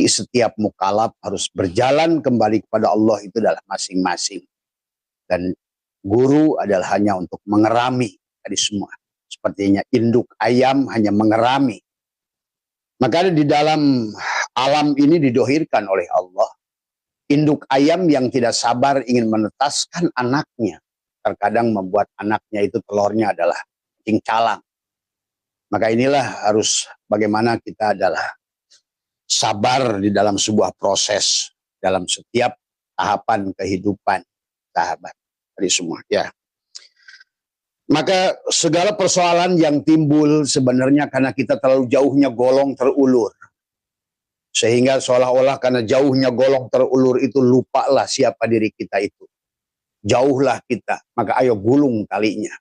setiap mukallaf harus berjalan kembali kepada Allah itu adalah masing-masing. Dan guru adalah hanya untuk mengerami tadi semua. Sepertinya induk ayam hanya mengerami. Maka di dalam alam ini didohirkan oleh Allah. Induk ayam yang tidak sabar ingin menetaskan anaknya. Terkadang membuat anaknya itu telurnya adalah cacing calang. Maka inilah harus bagaimana kita adalah sabar di dalam sebuah proses. Dalam setiap tahapan kehidupan sahabat. Tadi semua ya. Maka segala persoalan yang timbul sebenarnya karena kita terlalu jauhnya golong terulur. Sehingga seolah-olah karena jauhnya golong terulur itu lupalah siapa diri kita itu. Jauhlah kita, maka ayo gulung talinya.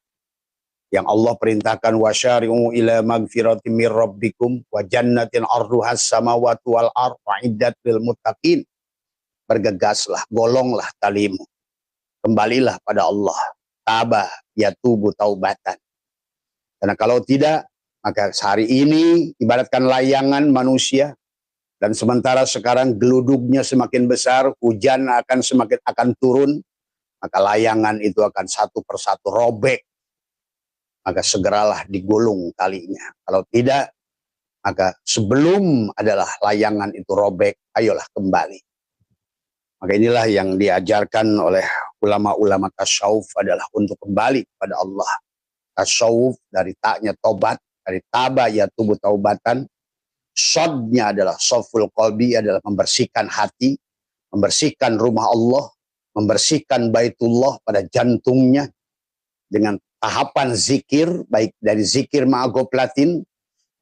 Yang Allah perintahkan wasyari'u ila magfiratin mir rabbikum wa jannatin arduhas samawati wal ardh uiddat lil muttaqin. Bergegaslah, golonglah talimu. Kembalilah pada Allah. Tabah yatubu taubatan. Karena kalau tidak, maka hari ini ibaratkan layangan manusia. Dan sementara sekarang geludugnya semakin besar, hujan akan turun, maka layangan itu akan satu persatu robek. Maka segeralah digulung talinya. Kalau tidak, maka sebelum adalah layangan itu robek, ayolah kembali. Maka inilah yang diajarkan oleh ulama-ulama tasawuf adalah untuk kembali kepada Allah. Tasawuf dari taknya tobat, dari taba yatubu taubatan. Sodnya adalah soful qalbi, adalah membersihkan hati, membersihkan rumah Allah, membersihkan baitullah pada jantungnya dengan tahapan zikir, baik dari zikir ma'agoplatin,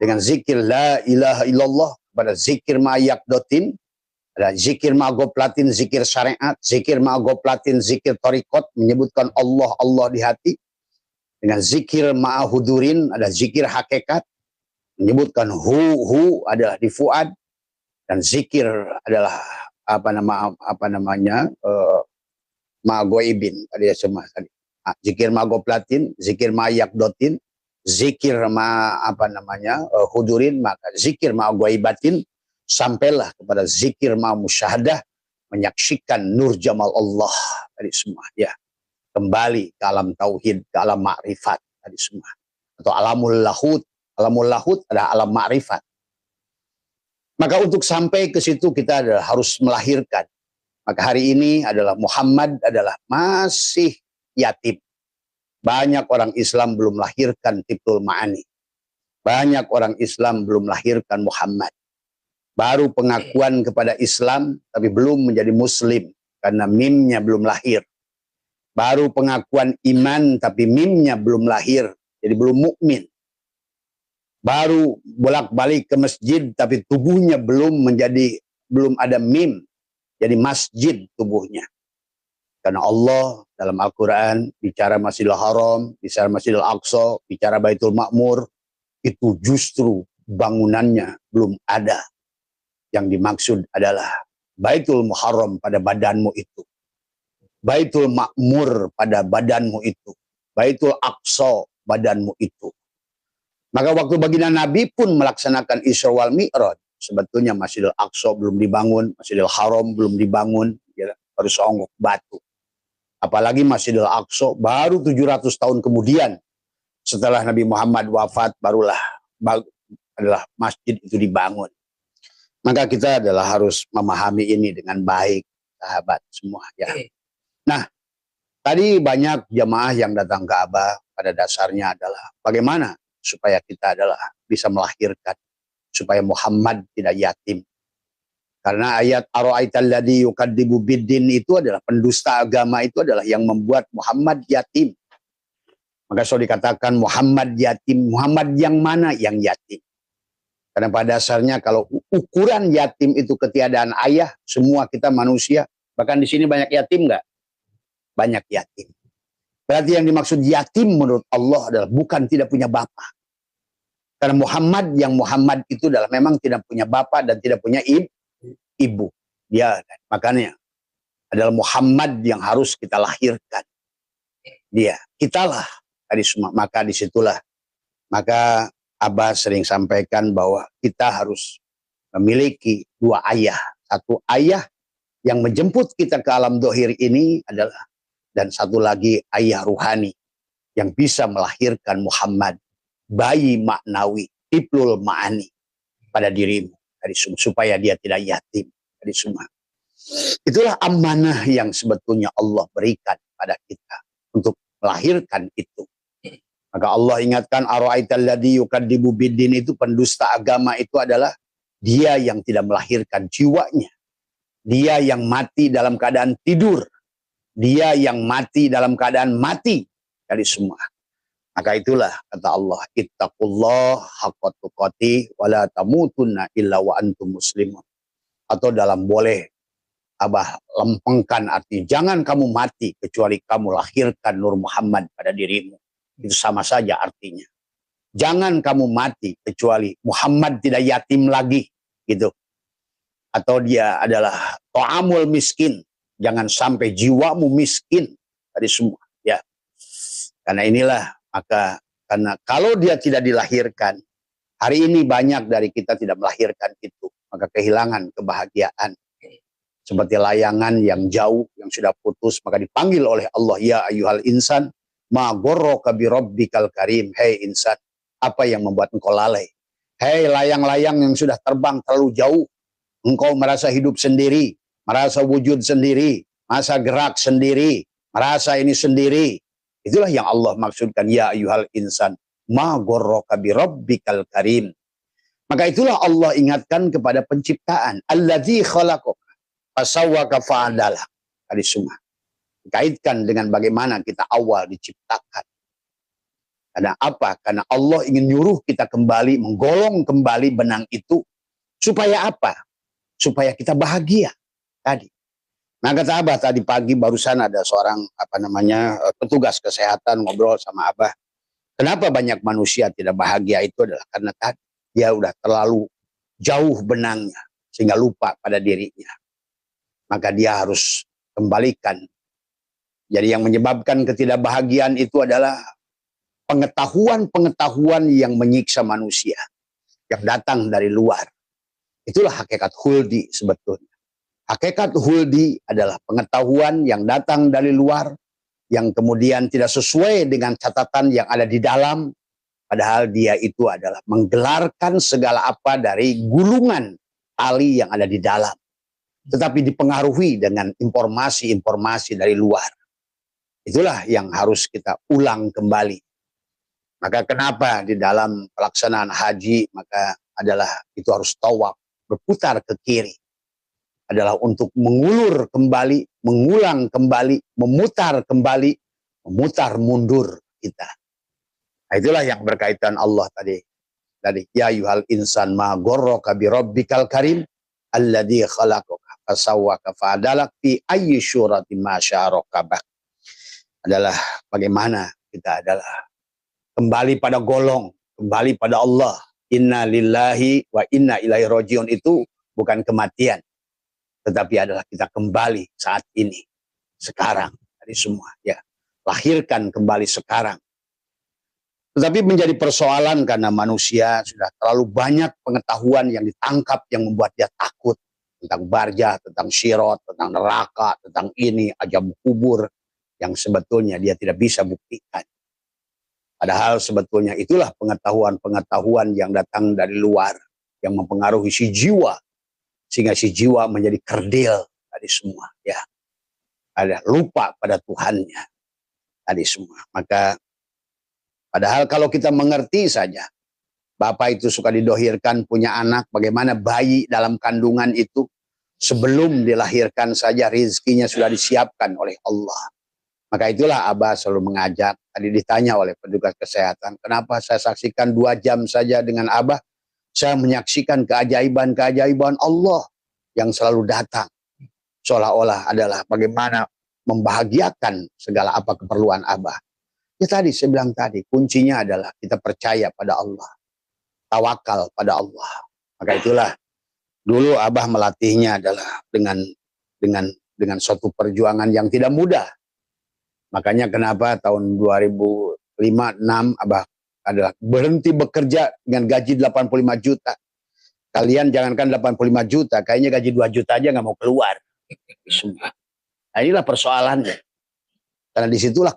dengan zikir la ilaha illallah, pada zikir ma'ayakdotin, ada zikir ma'agoplatin, zikir syariat, zikir ma'agoplatin, zikir torikot, menyebutkan Allah, Allah di hati, dengan zikir ma'ahudurin, ada zikir hakikat, menyebutkan hu adalah di fuad, dan zikir adalah ma'agoibin tadi semua tadi. Zikir ma'agoplatin, zikir ma'ayakdotin, zikir hudurin, maka zikir ma'agoibatin, sampailah kepada zikir ma'amusyahadah, menyaksikan nur jamal Allah tadi semua ya. Kembali ke alam tauhid, ke alam ma'rifat tadi semua, atau alamul lahut. Alamul lahut adalah alam ma'rifat. Maka untuk sampai ke situ kita harus melahirkan. Maka hari ini adalah Muhammad adalah masih yatim. Banyak orang Islam belum lahirkan Tiftul Ma'ani. Banyak orang Islam belum lahirkan Muhammad. Baru pengakuan kepada Islam tapi belum menjadi Muslim karena mimnya belum lahir. Baru pengakuan iman tapi mimnya belum lahir, jadi belum mukmin. Baru bolak-balik ke masjid tapi tubuhnya belum ada mim, jadi masjid tubuhnya. Karena Allah dalam Al-Quran bicara Masjidil Haram, bicara Masjidil Aqsa, bicara Baitul Ma'mur, itu justru bangunannya belum ada. Yang dimaksud adalah Baitul Muharram pada badanmu itu, Baitul Ma'mur pada badanmu itu, Baitul Aqsa badanmu itu. Maka waktu baginda Nabi pun melaksanakan Isra wal Mi'raj, sebetulnya Masjidil Aqsa belum dibangun, Masjidil Haram belum dibangun, ya, baru seonggok batu. Apalagi Masjidil Aqsa baru 700 tahun kemudian setelah Nabi Muhammad wafat barulah adalah masjid itu dibangun. Maka kita adalah harus memahami ini dengan baik, sahabat semua ya. Nah, tadi banyak jamaah yang datang ke Abah pada dasarnya adalah bagaimana supaya kita adalah bisa melahirkan, supaya Muhammad tidak yatim. Karena ayat ara'aital ladzi yukadzibu biddin itu adalah pendusta agama, itu adalah yang membuat Muhammad yatim. Maka so dikatakan Muhammad yatim, Muhammad yang mana yang yatim? Karena pada dasarnya kalau ukuran yatim itu ketiadaan ayah, semua kita manusia, bahkan di sini banyak yatim nggak? Banyak yatim. Berarti yang dimaksud yatim menurut Allah adalah bukan tidak punya bapak. Karena Muhammad itu adalah memang tidak punya bapak dan tidak punya ibu. Dia makanya adalah Muhammad yang harus kita lahirkan. Dia, kitalah tadi semua. Maka disitulah, maka Abah sering sampaikan bahwa kita harus memiliki dua ayah. Satu ayah yang menjemput kita ke alam dohir ini adalah, dan satu lagi ayah ruhani yang bisa melahirkan Muhammad, bayi maknawi, tiplul ma'ani pada dirimu, supaya dia tidak yatim dari semua. Itulah amanah yang sebetulnya Allah berikan pada kita untuk melahirkan itu. Maka Allah ingatkan, ara'aital ladzi yukadzibu biddin, itu pendusta agama itu adalah dia yang tidak melahirkan jiwanya. Dia yang mati dalam keadaan tidur. Dia yang mati dalam keadaan mati dari semua. Maka itulah kata Allah, ittaqullah haqqa tuqatih wa la tamutunna illa wa antum muslimun. Atau dalam boleh Abah lempengkan arti, jangan kamu mati kecuali kamu lahirkan Nur Muhammad pada dirimu. Itu sama saja artinya. Jangan kamu mati kecuali Muhammad tidak yatim lagi, gitu. Atau dia adalah ta'amul miskin. Jangan sampai jiwamu miskin dari semua, ya. Karena inilah, maka karena kalau dia tidak dilahirkan, hari ini banyak dari kita tidak melahirkan itu, maka kehilangan kebahagiaan. Seperti layangan yang jauh, yang sudah putus, maka dipanggil oleh Allah, ya ayyuhal insan, ma gharraka bi rabbikal karim. Hei insan, apa yang membuat engkau lalai? Hei layang-layang yang sudah terbang terlalu jauh, engkau merasa hidup sendiri, merasa wujud sendiri, merasa gerak sendiri, merasa ini sendiri. Itulah yang Allah maksudkan, ya ayyuhal insan, ma gharraka bi rabbikal karim. Maka itulah Allah ingatkan kepada penciptaan, alladzi khalaqaka fasawwaka fa'adala. Tadi semua dikaitkan dengan bagaimana kita awal diciptakan. Karena apa? Karena Allah ingin nyuruh kita kembali, menggolong kembali benang itu. Supaya apa? Supaya kita bahagia. Tadi. Nah kata Abah tadi pagi barusan ada seorang petugas kesehatan ngobrol sama Abah. Kenapa banyak manusia tidak bahagia? Itu adalah karena tadi dia udah terlalu jauh benangnya sehingga lupa pada dirinya. Maka dia harus kembalikan. Jadi yang menyebabkan ketidakbahagiaan itu adalah pengetahuan-pengetahuan yang menyiksa manusia, yang datang dari luar. Itulah hakikat huldi sebetulnya. Hakikat huldi adalah pengetahuan yang datang dari luar, yang kemudian tidak sesuai dengan catatan yang ada di dalam, padahal dia itu adalah menggelarkan segala apa dari gulungan tali yang ada di dalam. Tetapi dipengaruhi dengan informasi-informasi dari luar. Itulah yang harus kita ulang kembali. Maka kenapa di dalam pelaksanaan haji, maka adalah itu harus tawaf, berputar ke kiri. Adalah untuk mengulur kembali, mengulang kembali, memutar kembali, memutar mundur kita. Nah, itulah yang berkaitan Allah tadi. Ya yuhal insan ma gharraka bi rabbikal karim alladzi khalaqaka fasawwaka fa'adalak fi ayyi syuratin ma syarokabak. Adalah bagaimana kita adalah kembali pada golong, kembali pada Allah. Inna lillahi wa inna ilaihi rajiun itu bukan kematian, tetapi adalah kita kembali saat ini, sekarang, dari semua, ya. Lahirkan kembali sekarang. Tetapi menjadi persoalan karena manusia sudah terlalu banyak pengetahuan yang ditangkap yang membuat dia takut. Tentang barjah, tentang syirat, tentang neraka, tentang ini, ajab kubur, yang sebetulnya dia tidak bisa buktikan. Padahal sebetulnya itulah pengetahuan-pengetahuan yang datang dari luar, yang mempengaruhi si jiwa, sehingga si jiwa menjadi kerdil tadi semua, ya. Ada lupa pada Tuhannya tadi semua. Maka padahal kalau kita mengerti saja, bapak itu suka didohirkan punya anak, bagaimana bayi dalam kandungan itu sebelum dilahirkan saja rizkinya sudah disiapkan oleh Allah. Maka itulah Abah selalu mengajak. Tadi ditanya oleh petugas kesehatan, kenapa saya saksikan 2 jam saja dengan Abah, saya menyaksikan keajaiban-keajaiban Allah yang selalu datang. Seolah-olah adalah bagaimana membahagiakan segala apa keperluan Abah. Ya tadi saya bilang tadi, kuncinya adalah kita percaya pada Allah. Tawakal pada Allah. Maka itulah dulu Abah melatihnya adalah dengan suatu perjuangan yang tidak mudah. Makanya kenapa tahun 2005-2006 Abah adalah berhenti bekerja dengan gaji 85 juta. Kalian jangankan 85 juta, kayaknya gaji 2 juta aja nggak mau keluar. Semua. Nah, inilah persoalannya. Karena disitulah